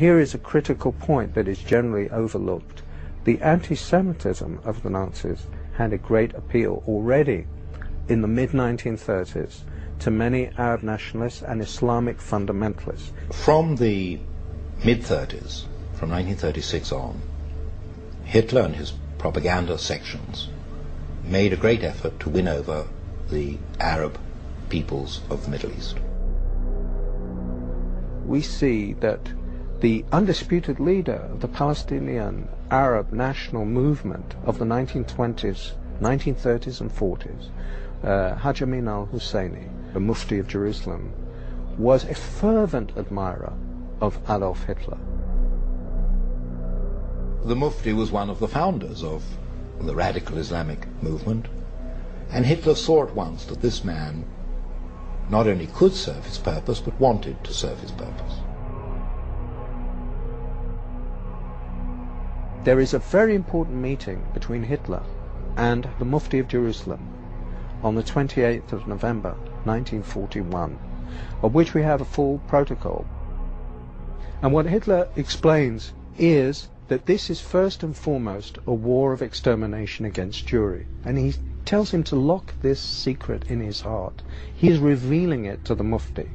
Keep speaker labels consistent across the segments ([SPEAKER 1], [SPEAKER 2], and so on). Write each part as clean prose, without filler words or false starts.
[SPEAKER 1] here is a critical point that is generally overlooked. The anti-Semitism of the Nazis had a great appeal already in the mid-1930s to many Arab nationalists and Islamic fundamentalists.
[SPEAKER 2] From the mid-30s, from 1936 on, Hitler and his propaganda sections made a great effort to win over the Arab peoples of the Middle East.
[SPEAKER 1] We see that the undisputed leader of the Palestinian Arab national movement of the 1920s, 1930s and 40s, Haj Amin al-Husseini, the Mufti of Jerusalem, was a fervent admirer of Adolf Hitler.
[SPEAKER 2] The Mufti was one of the founders of the radical Islamic movement, and Hitler saw at once that this man not only could serve his purpose, but wanted to serve his purpose.
[SPEAKER 1] There is a very important meeting between Hitler and the Mufti of Jerusalem on the 28th of November 1941, of which we have a full protocol. And what Hitler explains is that this is first and foremost a war of extermination against Jewry, and he tells him to lock this secret in his heart. He is revealing it to the Mufti.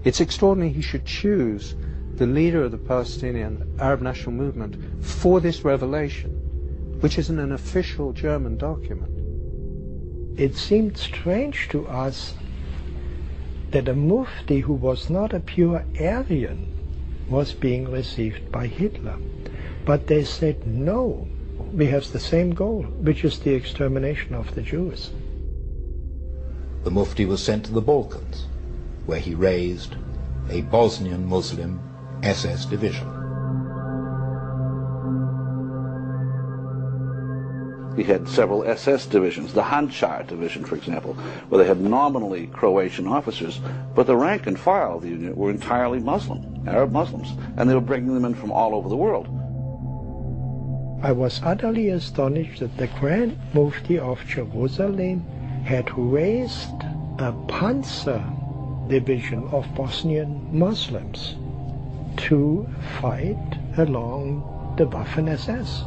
[SPEAKER 1] It's extraordinary he should choose the leader of the Palestinian Arab National Movement for this revelation, which is in an official German document.
[SPEAKER 3] It seemed strange to us that a Mufti who was not a pure Aryan was being received by Hitler. But they said, no, we have the same goal, which is the extermination of the Jews.
[SPEAKER 2] The Mufti was sent to the Balkans, where he raised a Bosnian Muslim SS division.
[SPEAKER 4] He had several SS divisions, the Handschar division, for example, where they had nominally Croatian officers, but the rank and file of the unit were entirely Muslim, Arab Muslims, and they were bringing them in from all over the world.
[SPEAKER 3] I was utterly astonished that the Grand Mufti of Jerusalem had raised a Panzer division of Bosnian Muslims to fight along the Waffen-SS.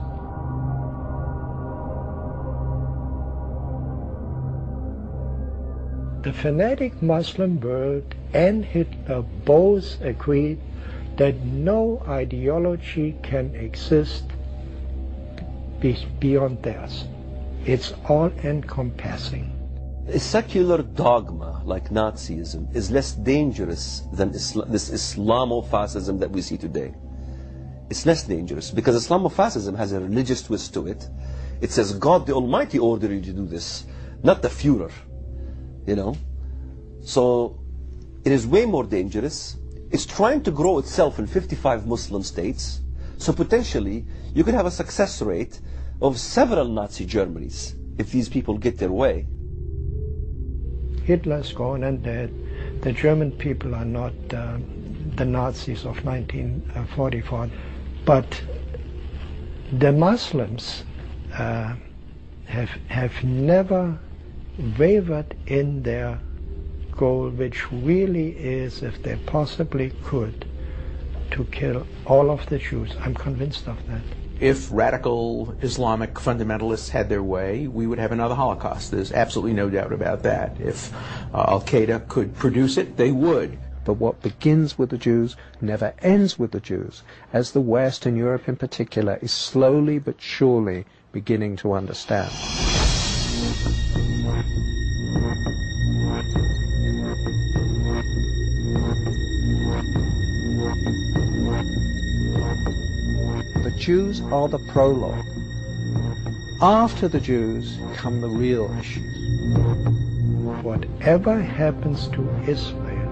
[SPEAKER 3] The fanatic Muslim world and Hitler both agreed that no ideology can exist beyond theirs. It's all-encompassing.
[SPEAKER 5] A secular dogma like Nazism is less dangerous than this Islamofascism that we see today. It's less dangerous because Islamofascism has a religious twist to it. It says God the Almighty ordered you to do this, not the Führer, you know. So it is way more dangerous. It's trying to grow itself in 55 Muslim states. So potentially you could have a success rate of several Nazi Germanys if these people get their way.
[SPEAKER 3] Hitler's gone and dead. The German people are not the Nazis of 1944, but the Muslims have never wavered in their goal, which really is, if they possibly could, to kill all of the Jews. I'm convinced of that.
[SPEAKER 6] If radical Islamic fundamentalists had their way, we would have another Holocaust. There's absolutely no doubt about that. If Al-Qaeda could produce it, they would.
[SPEAKER 1] But what begins with the Jews never ends with the Jews, as the West and Europe in particular is slowly but surely beginning to understand. The Jews are the prologue. After the Jews come the real issues.
[SPEAKER 3] Whatever happens to Israel,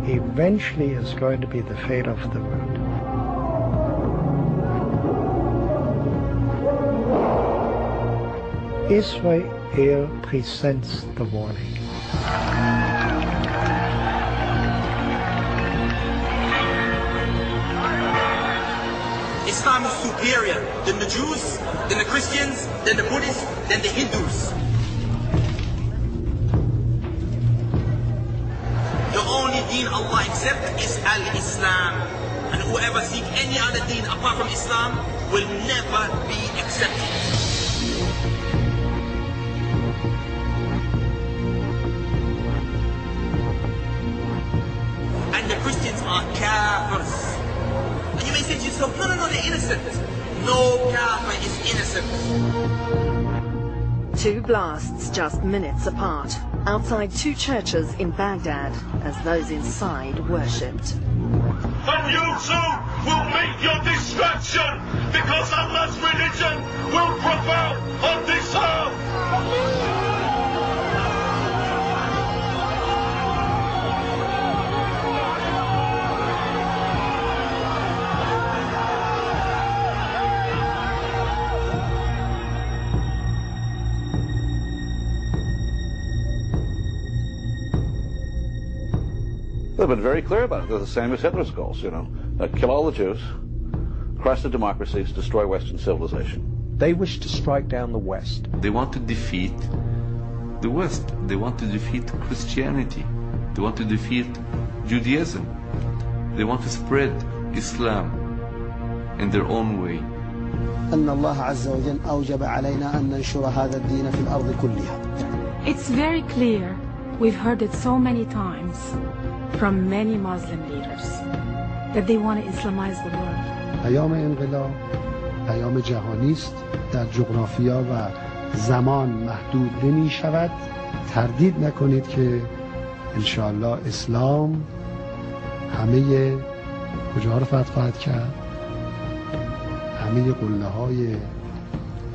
[SPEAKER 3] eventually is going to be the fate of the world. Israel presents the warning.
[SPEAKER 7] Islam is superior than the Jews, than the Christians, than the Buddhists, than the Hindus. deen Allah accepts is al-Islam. And whoever seek any other deen apart from Islam will never be accepted. And the Christians are kafirs. And you may say to yourself, no, they're innocent. No kafir is innocent.
[SPEAKER 8] Two blasts just minutes apart, outside two churches in Baghdad, as those inside worshipped.
[SPEAKER 9] And you too will meet your destruction, because Allah's religion will prevail on this earth.
[SPEAKER 4] They've been very clear about it. They're the same as Hitler's goals, kill all the Jews, crush the democracies, destroy Western civilization.
[SPEAKER 1] They wish to strike down the West.
[SPEAKER 10] They want to defeat the West. They want to defeat Christianity. They want to defeat Judaism. They want to spread Islam in their own way.
[SPEAKER 11] أن الله عز وجل أوجب علينا أن ننشر هذا الدين في الأرض كلها.
[SPEAKER 12] It's very clear. We've heard it so many times from many Muslim leaders that they want to Islamize the world.
[SPEAKER 13] پیام انقلاب پیام جهانی است، در جغرافیا و زمان محدود نمی شود. تردید نکنید که انشاءالله اسلام همه کجا رو فتح خواهد کرد؟ همه قله های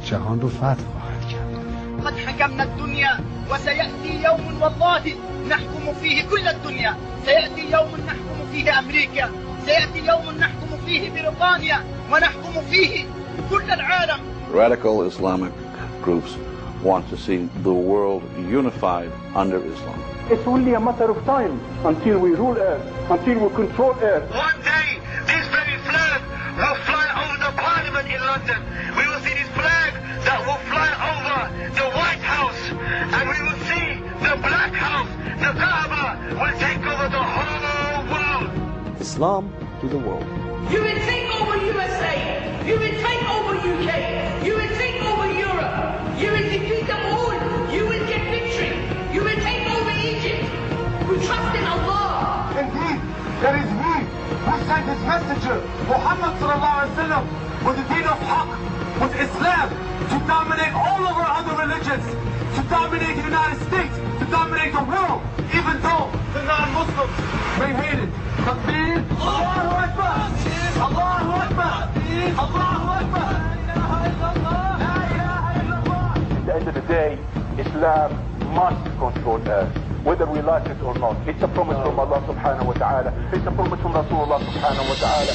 [SPEAKER 13] جهان رو فتح خواهد کرد.
[SPEAKER 14] قد حكمنا الدنيا وسيأتي يوم والله نحكم فيه كل الدنيا. سيأتي يوم نحكم فيه أمريكا، سيأتي يوم نحكم فيه بريطانيا، ونحكم فيه كل العالم.
[SPEAKER 4] Radical Islamic groups want to see the world unified under Islam.
[SPEAKER 15] It's only a matter of time until we rule Earth, until we control Earth.
[SPEAKER 9] One day, this very flag will fly over the Parliament in London. We will see this flag that will fly over the White House, and we will see the Black House, the Kaaba, will take over the whole world.
[SPEAKER 5] Islam to the world.
[SPEAKER 16] You will take over USA. You will take over UK. You will take over Europe. You will defeat them all. You will get victory. You will take over Egypt. We trust in Allah.
[SPEAKER 9] Indeed, there is He who sent His messenger, Muhammad sallallahu alaihi wasallam, with the deen of Haqq, with Islam, to dominate all of our other religions, to dominate the United States, to dominate the world, even though the non-Muslims may hate it. Takbir, Allahu Akbar, Allahu Akbar, Allahu Akbar, La ilaha illallah.
[SPEAKER 15] At the end of the day, Islam must control Earth, whether we like it or not. It's a promise from Allah subhanahu wa ta'ala. It's a promise from Rasulullah subhanahu wa ta'ala.